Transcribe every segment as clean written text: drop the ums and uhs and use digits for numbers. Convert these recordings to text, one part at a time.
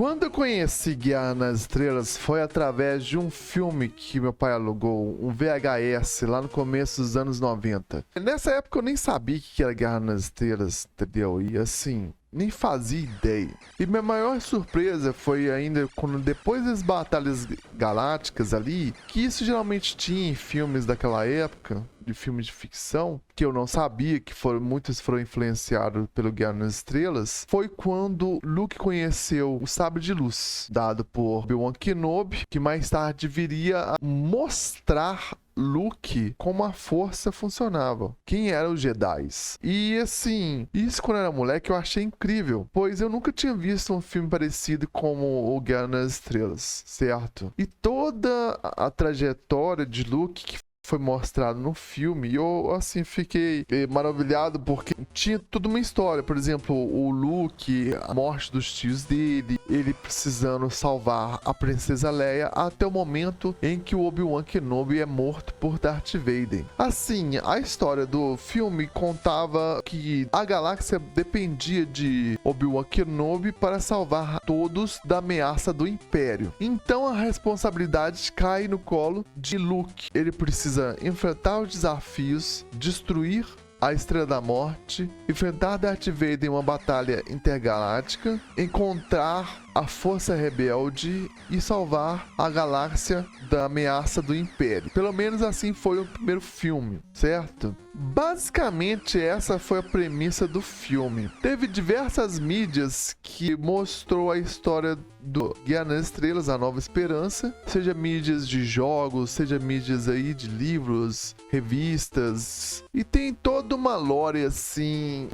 Quando eu conheci Guerra nas Estrelas foi através de um filme que meu pai alugou, um VHS, lá no começo dos anos 90. Nessa época eu nem sabia o que era Guerra nas Estrelas, entendeu? E assim, nem fazia ideia. E minha maior surpresa foi ainda quando depois das batalhas galácticas ali, que isso geralmente tinha em filmes daquela época, de filmes de ficção, que eu não sabia, que muitos foram influenciados pelo Guerra nas Estrelas, foi quando Luke conheceu o Sabre de Luz, dado por Obi-Wan Kenobi, que mais tarde viria a mostrar Luke como a força funcionava, quem eram os Jedis. E assim, isso quando eu era moleque eu achei incrível, pois eu nunca tinha visto um filme parecido como o Guerra nas Estrelas, certo? E toda a trajetória de Luke que foi mostrado no filme, e eu, assim, fiquei maravilhado porque tinha toda uma história. Por exemplo, o Luke, a morte dos tios dele, ele precisando salvar a princesa Leia até o momento em que o Obi-Wan Kenobi é morto por Darth Vader. Assim, a história do filme contava que a galáxia dependia de Obi-Wan Kenobi para salvar todos da ameaça do Império. Então a responsabilidade cai no colo de Luke. Ele precisa enfrentar os desafios, destruir a Estrela da Morte, enfrentar Darth Vader em uma batalha intergaláctica, encontrar a Força Rebelde e salvar a galáxia da ameaça do Império. Pelo menos assim foi o primeiro filme, certo? Basicamente essa foi a premissa do filme. Teve diversas mídias que mostrou a história do Guerra nas Estrelas, A Nova Esperança, seja mídias de jogos, seja mídias aí de livros, revistas, e tem toda uma lore assim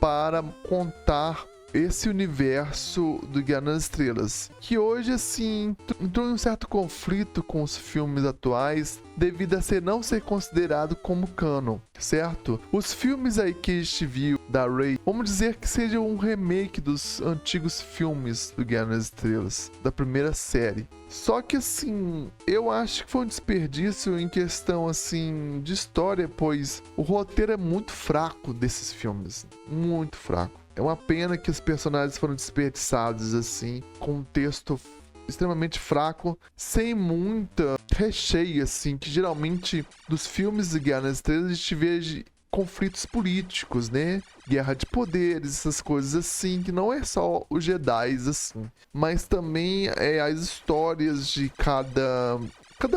para contar esse universo do Guerra nas Estrelas, que hoje assim entrou em um certo conflito com os filmes atuais devido a não ser considerado como canon, certo? Os filmes aí que a gente viu da Rey, vamos dizer que seja um remake dos antigos filmes do Guerra nas Estrelas, da primeira série. Só que assim, eu acho que foi um desperdício em questão assim de história, pois o roteiro é muito fraco desses filmes, muito fraco. É uma pena que os personagens foram desperdiçados assim, com um texto extremamente fraco, sem muita recheio assim, que geralmente dos filmes de Guerra nas Estrelas a gente vê conflitos políticos, né? Guerra de poderes, essas coisas assim, que não é só os Jedi assim, mas também as histórias de cada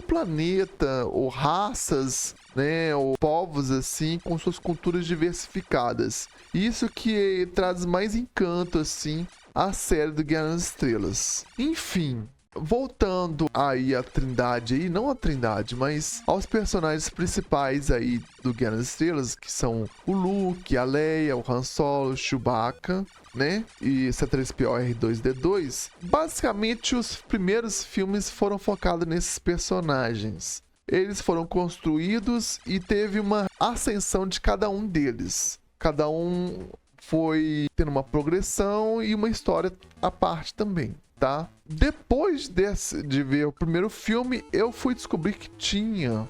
planeta ou raças, né, ou povos assim, com suas culturas diversificadas. Isso que traz mais encanto assim à série do Guerra nas Estrelas. Enfim, voltando aí à Trindade aí, não a Trindade, mas aos personagens principais aí do Guerra nas Estrelas, que são o Luke, a Leia, o Han Solo, o Chewbacca, né? E C-3PO R2-D2. Basicamente, os primeiros filmes foram focados nesses personagens. Eles foram construídos e teve uma ascensão de cada um deles. Cada um foi tendo uma progressão e uma história à parte também, tá? Depois de ver o primeiro filme, eu fui descobrir que tinha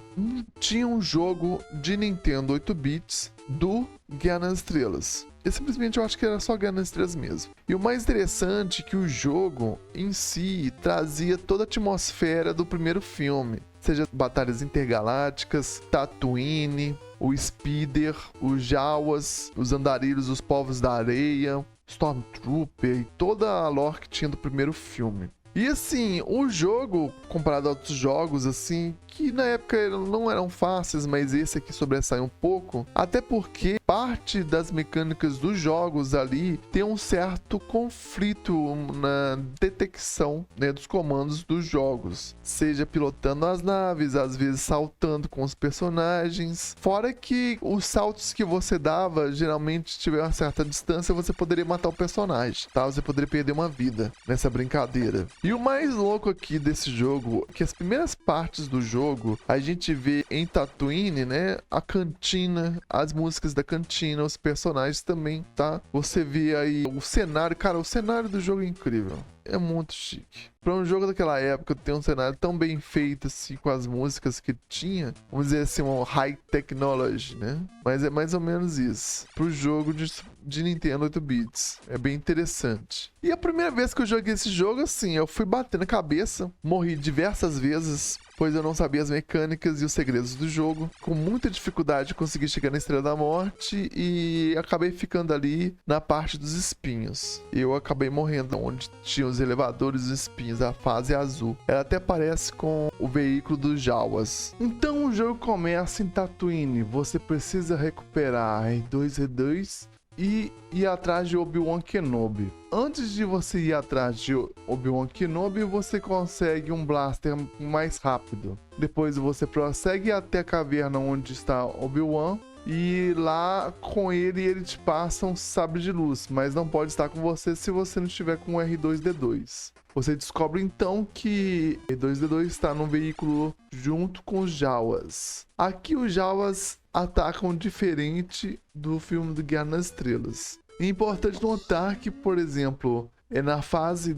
um jogo de Nintendo 8 bits do Guerra nas Estrelas. Eu simplesmente acho que era só Guerra nas Estrelas mesmo. E o mais interessante é que o jogo em si trazia toda a atmosfera do primeiro filme. Seja batalhas intergalácticas, Tatooine, o Speeder, os Jawas, os Andarilhos, os Povos da Areia, Stormtrooper e toda a lore que tinha do primeiro filme. E assim, o jogo, comparado a outros jogos, assim, que na época não eram fáceis, mas esse aqui sobressai um pouco, até porque parte das mecânicas dos jogos ali tem um certo conflito na detecção, né, dos comandos dos jogos, seja pilotando as naves, às vezes saltando com os personagens, fora que os saltos que você dava, geralmente, se tiver uma certa distância, você poderia matar o personagem, tá? Você poderia perder uma vida nessa brincadeira. E o mais louco aqui desse jogo é que as primeiras partes do jogo a gente vê em Tatooine, né, a cantina, as músicas da cantina, os personagens também, tá? Você vê aí o cenário, cara, o cenário do jogo é incrível. é muito chique. Para um jogo daquela época ter um cenário tão bem feito assim, com as músicas que tinha, vamos dizer assim, um high technology, né? Mas é mais ou menos isso. Pro jogo de Nintendo 8 bits. É bem interessante. E a primeira vez que eu joguei esse jogo, assim, eu fui batendo a cabeça, morri diversas vezes, pois eu não sabia as mecânicas e os segredos do jogo. Com muita dificuldade consegui chegar na Estrela da Morte e acabei ficando ali na parte dos espinhos. Eu acabei morrendo onde tinha os elevadores e os espinhos, a fase azul. Ela até parece com o veículo dos Jawas. Então o jogo começa em Tatooine. Você precisa recuperar R2-D2 e ir atrás de Obi-Wan Kenobi. Antes de você ir atrás de Obi-Wan Kenobi, você consegue um blaster mais rápido. Depois você prossegue até a caverna onde está Obi-Wan. E lá com ele te passa um sabre de luz, mas não pode estar com você se você não estiver com o R2-D2. Você descobre então que R2-D2 está num veículo junto com os Jawas. Aqui os Jawas atacam diferente do filme do Guerra nas Estrelas. É importante notar que, por exemplo, na fase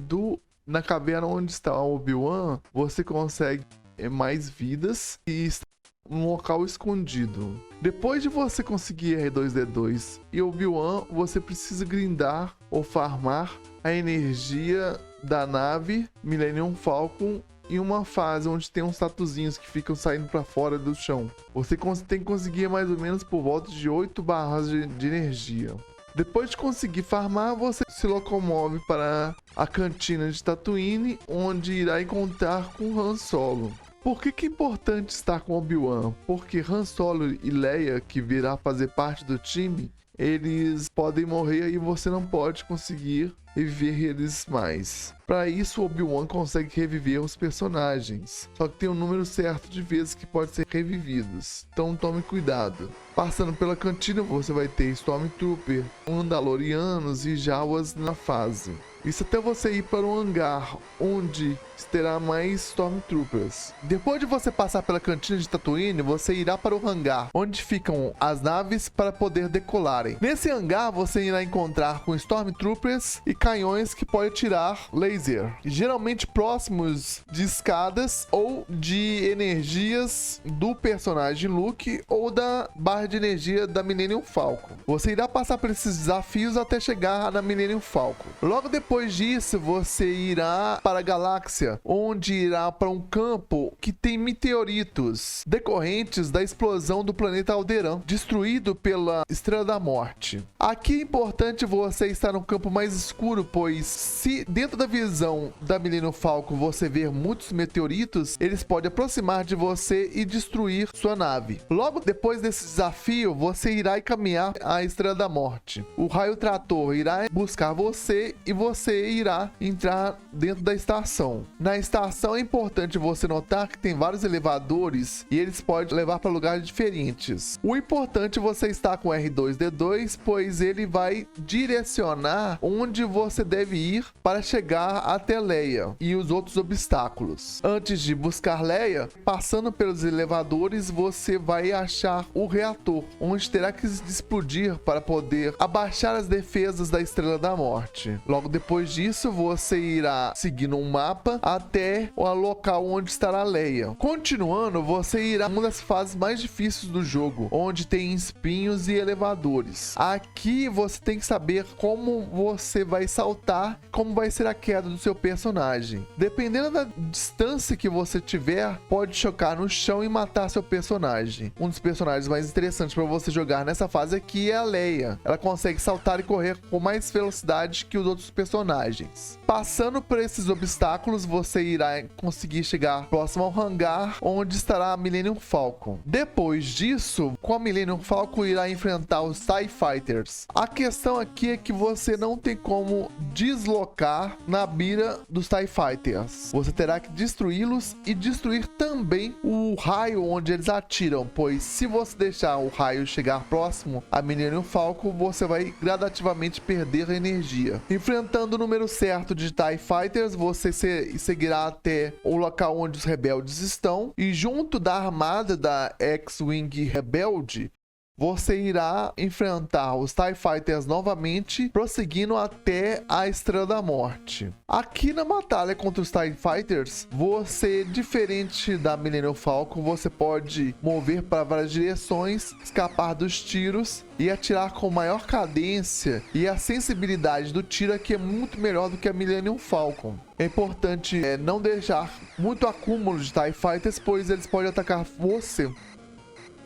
na caverna onde está o Obi-Wan, você consegue mais vidas e está um local escondido. Depois de você conseguir R2-D2 e Obi-Wan, você precisa grindar ou farmar a energia da nave Millennium Falcon em uma fase onde tem uns tatuzinhos que ficam saindo para fora do chão. Você tem que conseguir mais ou menos por volta de 8 barras de energia. Depois de conseguir farmar, você se locomove para a cantina de Tatooine, onde irá encontrar com Han Solo. Por que é importante estar com Obi-Wan? Porque Han Solo e Leia, que virá fazer parte do time, eles podem morrer e você não pode conseguir reviver eles mais. Para isso, Obi-Wan consegue reviver os personagens, só que tem um número certo de vezes que pode ser revividos, então tome cuidado. Passando pela cantina, você vai ter Stormtrooper, Mandalorianos e Jawas na fase. Isso até você ir para um hangar, onde terá mais Stormtroopers. Depois de você passar pela cantina de Tatooine, você irá para o hangar, onde ficam as naves para poder decolarem. Nesse hangar, você irá encontrar com Stormtroopers e canhões que podem tirar laser, geralmente próximos de escadas ou de energias do personagem Luke ou da barra de energia da Millennium Falcon. Você irá passar por esses desafios até chegar na Millennium Falcon. Logo depois disso, você irá para a galáxia, onde irá para um campo que tem meteoritos decorrentes da explosão do planeta Alderaan, destruído pela Estrela da Morte. Aqui é importante você estar no campo mais escuro, pois se dentro da visão da Millennium Falcon você ver muitos meteoritos, eles podem aproximar de você e destruir sua nave. Logo depois desse desafio, você irá encaminhar a Estrela da Morte. O raio trator irá buscar você e você irá entrar dentro da estação. Na estação é importante você notar que tem vários elevadores e eles podem levar para lugares diferentes. O importante é você estar com R2-D2, pois ele vai direcionar onde você deve ir para chegar até Leia e os outros obstáculos. Antes de buscar Leia, passando pelos elevadores, você vai achar o reator, onde terá que explodir para poder abaixar as defesas da Estrela da Morte. Logo depois disso, você irá seguindo um mapa até o local onde estará Leia. Continuando, você irá uma das fases mais difíceis do jogo, onde tem espinhos e elevadores. Aqui você tem que saber como você vai saltar, como vai ser a queda do seu personagem. Dependendo da distância que você tiver, pode chocar no chão e matar seu personagem. Um dos personagens mais interessantes para você jogar nessa fase aqui é a Leia. Ela consegue saltar e correr com mais velocidade que os outros personagens. Passando por esses obstáculos, você irá conseguir chegar próximo ao hangar onde estará a Millennium Falcon. Depois disso, com a Millennium Falcon irá enfrentar os TIE Fighters. A questão aqui é que você não tem como deslocar na mira dos TIE Fighters. Você terá que destruí-los e destruir também o raio onde eles atiram, pois se você deixar o raio chegar próximo a Millennium Falcon, você vai gradativamente perder a energia. Enfrentando o número certo de TIE Fighters, você seguirá até o local onde os rebeldes estão e junto da armada da X-Wing rebelde, você irá enfrentar os TIE Fighters novamente, prosseguindo até a Estrela da Morte. Aqui na batalha contra os TIE Fighters, você, diferente da Millennium Falcon, você pode mover para várias direções, escapar dos tiros e atirar com maior cadência, e a sensibilidade do tiro aqui é muito melhor do que a Millennium Falcon. É importante não deixar muito acúmulo de TIE Fighters, pois eles podem atacar você.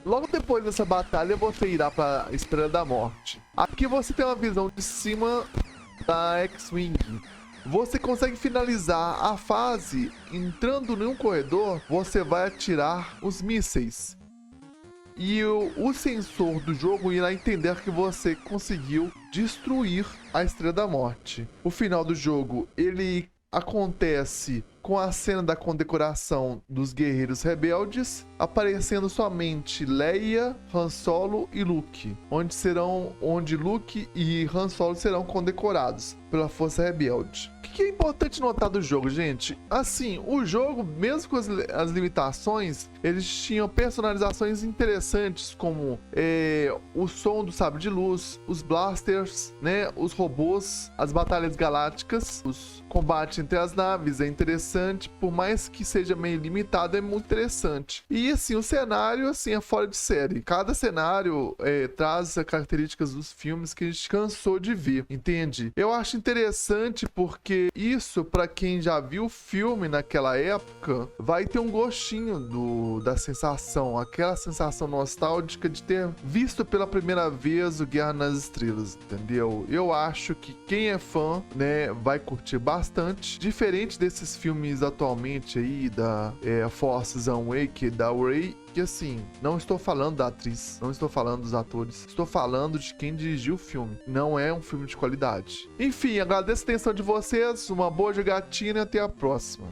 Logo depois dessa batalha, você irá para a Estrela da Morte. Aqui você tem uma visão de cima da X-Wing. Você consegue finalizar a fase entrando em um corredor, você vai atirar os mísseis. E o sensor do jogo irá entender que você conseguiu destruir a Estrela da Morte. O final do jogo, ele acontece com a cena da condecoração dos guerreiros rebeldes, aparecendo somente Leia, Han Solo e Luke, onde Luke e Han Solo serão condecorados pela Força Rebelde. O que é importante notar do jogo, gente? Assim, o jogo, mesmo com as limitações, eles tinham personalizações interessantes, como o som do sabre de luz, os blasters, né, os robôs, as batalhas galácticas, os combates entre as naves. É interessante, por mais que seja meio limitado, é muito interessante. E assim, o cenário assim é fora de série. Cada cenário traz as características dos filmes que a gente cansou de ver, entende? Eu acho interessante porque isso, para quem já viu o filme naquela época, vai ter um gostinho da sensação, aquela sensação nostálgica de ter visto pela primeira vez o Guerra nas Estrelas, entendeu? Eu acho que quem é fã, né, vai curtir bastante. Diferente desses filmes atualmente aí da Force Unawake, da Rey, que assim, não estou falando da atriz, não estou falando dos atores, estou falando de quem dirigiu o filme. Não é um filme de qualidade. Enfim, agradeço a atenção de vocês, uma boa jogatina e até a próxima.